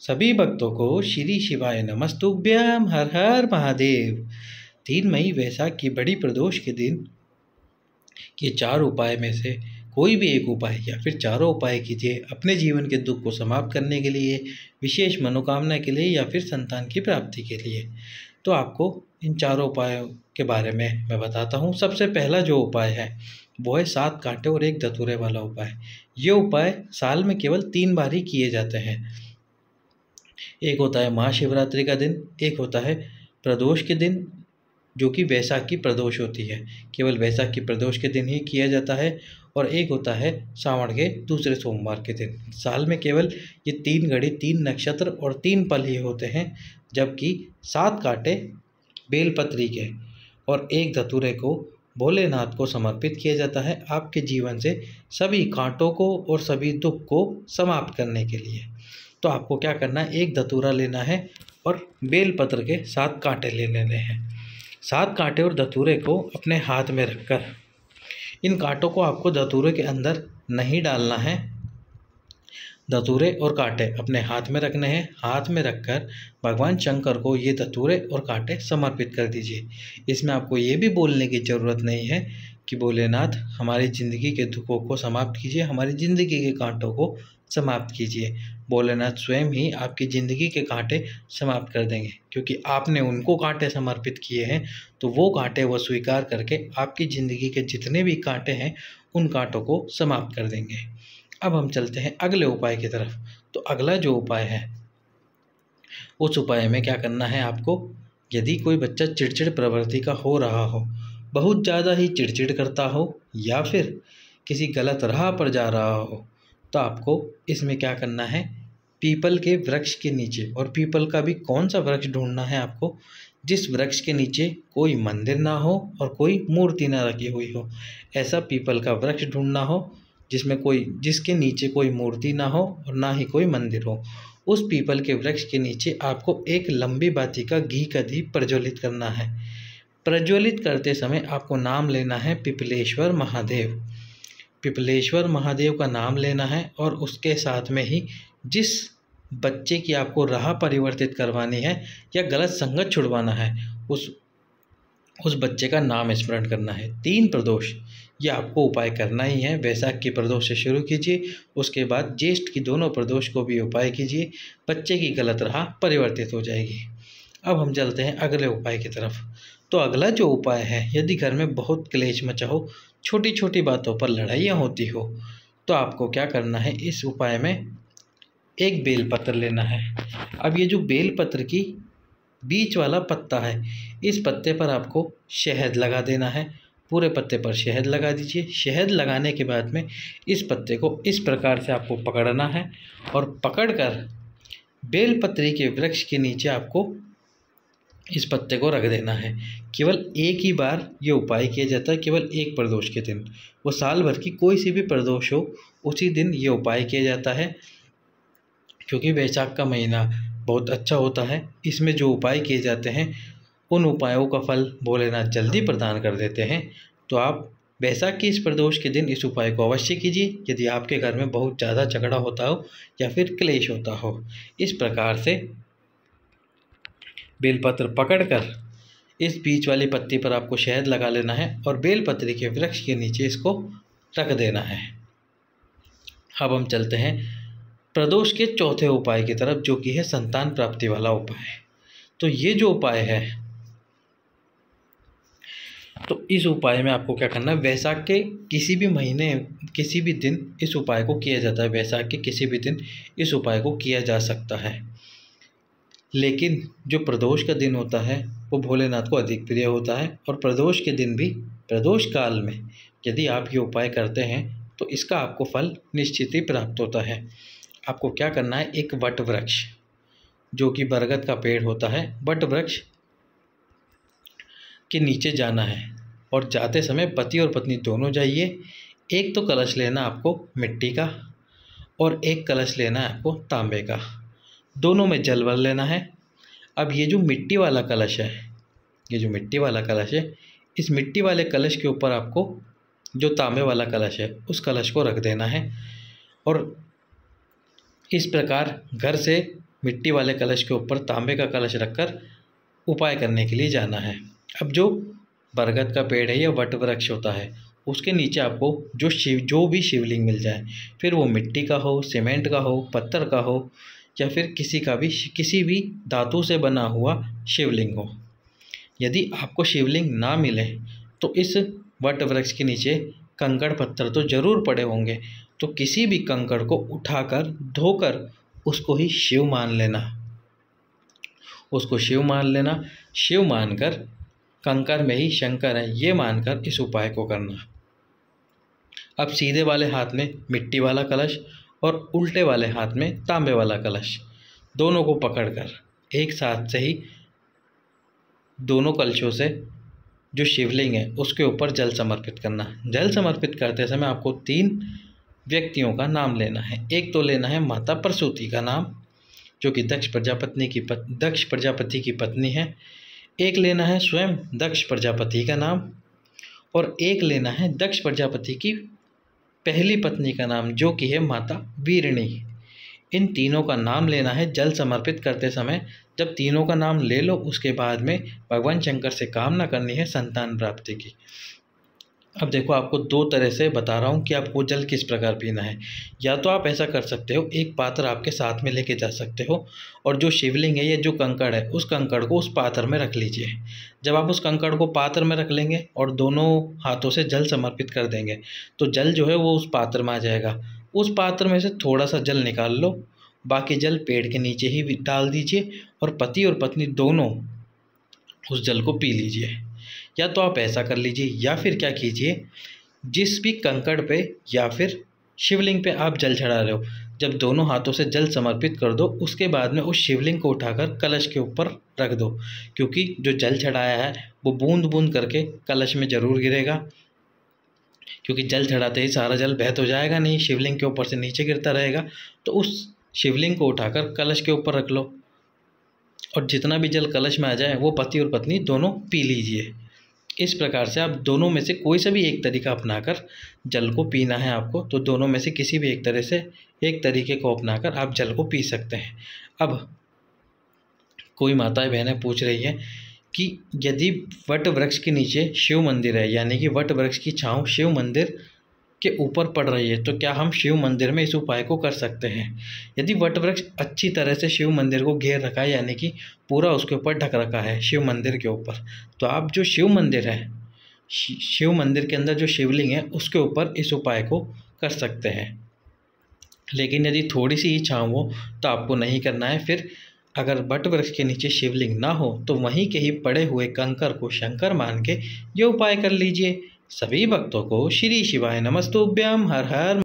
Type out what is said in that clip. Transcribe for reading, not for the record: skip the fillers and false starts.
सभी भक्तों को श्री शिवाय नमस्तुभ्यम, हर हर महादेव। 3 मई वैशाख की बड़ी प्रदोष के दिन ये 4 उपाय में से कोई भी एक उपाय या फिर चारों उपाय कीजिए अपने जीवन के दुख को समाप्त करने के लिए, विशेष मनोकामना के लिए या फिर संतान की प्राप्ति के लिए। तो आपको इन चारों उपायों के बारे में मैं बताता हूँ। सबसे पहला जो उपाय है वो है 7 कांटे और 1 धतूरे वाला उपाय। ये उपाय साल में केवल 3 बार ही किए जाते हैं। एक होता है महाशिवरात्रि का दिन, एक होता है प्रदोष के दिन जो कि वैशाख की प्रदोष होती है, केवल वैशाख की प्रदोष के दिन ही किया जाता है, और एक होता है सावन के दूसरे सोमवार के दिन। साल में केवल ये 3 घड़ी, 3 नक्षत्र और 3 पल ही होते हैं, जबकि 7 कांटे बेलपत्री के और 1 धतूरे को भोलेनाथ को समर्पित किया जाता है आपके जीवन से सभी कांटों को और सभी दुख को समाप्त करने के लिए। तो आपको क्या करना है, 1 धतूरा लेना है और बेलपत्र के 7 कांटे ले लेने हैं। 7 कांटे और धतूरे को अपने हाथ में रखकर, इन कांटों को आपको धतूरे के अंदर नहीं डालना है। धतूरे और कांटे अपने हाथ में रखने हैं। हाथ में रखकर भगवान शंकर को ये धतूरे और कांटे समर्पित कर दीजिए। इसमें आपको ये भी बोलने की ज़रूरत नहीं है कि भोलेनाथ हमारी ज़िंदगी के दुखों को समाप्त कीजिए, हमारी ज़िंदगी के कांटों को समाप्त कीजिए। भोलेनाथ स्वयं ही आपकी ज़िंदगी के कांटे समाप्त कर देंगे, क्योंकि आपने उनको कांटे समर्पित किए हैं, तो वो कांटे वो स्वीकार करके आपकी ज़िंदगी के जितने भी कांटे हैं उन कांटों को समाप्त कर देंगे। अब हम चलते हैं अगले उपाय की तरफ। तो अगला जो उपाय है उस उपाय में क्या करना है आपको, यदि कोई बच्चा चिड़चिड़ प्रवृत्ति का हो रहा हो, बहुत ज़्यादा ही चिड़चिड़ करता हो या फिर किसी गलत राह पर जा रहा हो, तो आपको इसमें क्या करना है, पीपल के वृक्ष के नीचे, और पीपल का भी कौन सा वृक्ष ढूंढना है आपको, जिस वृक्ष के नीचे कोई मंदिर ना हो और कोई मूर्ति ना रखी हुई हो। ऐसा पीपल का वृक्ष ढूंढना हो जिसके नीचे कोई मूर्ति ना हो और ना ही कोई मंदिर हो। उस पीपल के वृक्ष के नीचे आपको एक लंबी बाती का घी का दीप प्रज्वलित करना है। प्रज्वलित करते समय आपको नाम लेना है पिपलेश्वर महादेव। पिपलेश्वर महादेव का नाम लेना है, और उसके साथ में ही जिस बच्चे की आपको राह परिवर्तित करवानी है या गलत संगत छुड़वाना है, उस बच्चे का नाम स्मरण करना है। 3 प्रदोष ये आपको उपाय करना ही है। वैशाख की प्रदोष से शुरू कीजिए, उसके बाद ज्येष्ठ की दोनों प्रदोष को भी उपाय कीजिए, बच्चे की गलत राह परिवर्तित हो जाएगी। अब हम चलते हैं अगले उपाय की तरफ। तो अगला जो उपाय है, यदि घर में बहुत क्लेश मचा हो, छोटी छोटी बातों पर लड़ाइयाँ होती हो, तो आपको क्या करना है, इस उपाय में 1 बेलपत्र लेना है। अब ये जो बेलपत्र की बीच वाला पत्ता है, इस पत्ते पर आपको शहद लगा देना है। पूरे पत्ते पर शहद लगा दीजिए। शहद लगाने के बाद में इस पत्ते को इस प्रकार से आपको पकड़ना है, और पकड़कर बेलपत्री के वृक्ष के नीचे आपको इस पत्ते को रख देना है। केवल एक ही बार ये उपाय किया जाता है, केवल 1 प्रदोष के दिन। वो साल भर की कोई सी भी प्रदोष हो, उसी दिन ये उपाय किया जाता है, क्योंकि वैशाख का महीना बहुत अच्छा होता है। इसमें जो उपाय किए जाते हैं उन उपायों का फल भोलेनाथ जल्दी प्रदान कर देते हैं। तो आप वैशाख की इस प्रदोष के दिन इस उपाय को अवश्य कीजिए, यदि आपके घर में बहुत ज़्यादा झगड़ा होता हो या फिर क्लेश होता हो। इस प्रकार से बेलपत्र पकड़कर इस बीच वाली पत्ती पर आपको शहद लगा लेना है, और बेलपत्री के वृक्ष के नीचे इसको रख देना है। अब हम चलते हैं प्रदोष के चौथे उपाय की तरफ, जो कि है संतान प्राप्ति वाला उपाय। तो ये जो उपाय है, तो इस उपाय में आपको क्या करना है, वैशाख के किसी भी महीने, किसी भी दिन इस उपाय को किया जाता है। वैशाख के किसी भी दिन इस उपाय को किया जा सकता है, लेकिन जो प्रदोष का दिन होता है वो भोलेनाथ को अधिक प्रिय होता है। और प्रदोष के दिन भी, प्रदोष काल में यदि आप ये उपाय करते हैं तो इसका आपको फल निश्चित ही प्राप्त होता है। आपको क्या करना है, एक वट वृक्ष जो कि बरगद का पेड़ होता है, वट वृक्ष के नीचे जाना है, और जाते समय पति और पत्नी दोनों जाइए। एक तो कलश लेना आपको मिट्टी का, और एक कलश लेना है आपको तांबे का। दोनों में जल भर लेना है। अब ये जो मिट्टी वाला कलश है, इस मिट्टी वाले कलश के ऊपर आपको जो तांबे वाला कलश है उस कलश को रख देना है, और इस प्रकार घर से मिट्टी वाले कलश के ऊपर तांबे का कलश रखकर उपाय करने के लिए जाना है। अब जो बरगद का पेड़ है या वट वृक्ष होता है, उसके नीचे आपको जो भी शिवलिंग मिल जाए, फिर वो मिट्टी का हो, सीमेंट का हो, पत्थर का हो, या फिर किसी भी धातु से बना हुआ शिवलिंग हो। यदि आपको शिवलिंग ना मिले तो इस वट वृक्ष के नीचे कंकड़ पत्थर तो ज़रूर पड़े होंगे, तो किसी भी कंकड़ को उठाकर धोकर उसको ही शिव मान लेना। उसको शिव मान लेना। शिव मानकर कंकड़ में ही शंकर है ये मानकर इस उपाय को करना। अब सीधे वाले हाथ में मिट्टी वाला कलश और उल्टे वाले हाथ में तांबे वाला कलश, दोनों को पकड़कर एक साथ से ही दोनों कलशों से जो शिवलिंग है उसके ऊपर जल समर्पित करना। जल समर्पित करते समय आपको 3 व्यक्तियों का नाम लेना है। एक तो लेना है माता प्रसूति का नाम, जो कि दक्ष प्रजापति की पत्नी है। एक लेना है स्वयं दक्ष प्रजापति का नाम, और एक लेना है दक्ष प्रजापति की पहली पत्नी का नाम, जो कि है माता वीरणी। इन तीनों का नाम लेना है जल समर्पित करते समय। जब तीनों का नाम ले लो, उसके बाद में भगवान शंकर से कामना करनी है संतान प्राप्ति की। अब देखो, आपको 2 तरह से बता रहा हूँ कि आपको जल किस प्रकार पीना है। या तो आप ऐसा कर सकते हो, एक पात्र आपके साथ में लेके जा सकते हो, और जो शिवलिंग है या जो कंकड़ है उस कंकड़ को उस पात्र में रख लीजिए। जब आप उस कंकड़ को पात्र में रख लेंगे और दोनों हाथों से जल समर्पित कर देंगे, तो जल जो है वो उस पात्र में आ जाएगा। उस पात्र में से थोड़ा सा जल निकाल लो, बाकी जल पेड़ के नीचे ही डाल दीजिए, और पति और पत्नी दोनों उस जल को पी लीजिए। या तो आप ऐसा कर लीजिए, या फिर क्या कीजिए, जिस भी कंकड़ पे या फिर शिवलिंग पे आप जल चढ़ा रहे हो, जब दोनों हाथों से जल समर्पित कर दो, उसके बाद में उस शिवलिंग को उठाकर कलश के ऊपर रख दो, क्योंकि जो जल चढ़ाया है वो बूंद बूंद करके कलश में ज़रूर गिरेगा, क्योंकि जल चढ़ाते ही सारा जल बह तो जाएगा नहीं, शिवलिंग के ऊपर से नीचे गिरता रहेगा। तो उस शिवलिंग को उठाकर कलश के ऊपर रख लो, और जितना भी जल कलश में आ जाए वो पति और पत्नी दोनों पी लीजिए। इस प्रकार से आप दोनों में से कोई सा भी एक तरीका अपनाकर जल को पीना है आपको, तो दोनों में से किसी भी एक तरीके को अपनाकर आप जल को पी सकते हैं। अब कोई माताएं बहनें पूछ रही हैं कि यदि वट वृक्ष के नीचे शिव मंदिर है, यानी कि वट वृक्ष की छांव शिव मंदिर के ऊपर पड़ रही है, तो क्या हम शिव मंदिर में इस उपाय को कर सकते हैं? यदि वट वृक्ष अच्छी तरह से शिव मंदिर को घेर रखा है, यानी कि पूरा उसके ऊपर ढक रखा है शिव मंदिर के ऊपर, तो आप जो शिव मंदिर है, शिव मंदिर के अंदर जो शिवलिंग है उसके ऊपर इस उपाय को कर सकते हैं। लेकिन यदि थोड़ी सी ही छाँव हो तो आपको नहीं करना है। फिर अगर वट वृक्ष के नीचे शिवलिंग ना हो तो वहीं के ही पड़े हुए कंकर को शंकर मान के ये उपाय कर लीजिए। सभी भक्तों को श्री शिवाय नमस्तुभ्यम। हर हर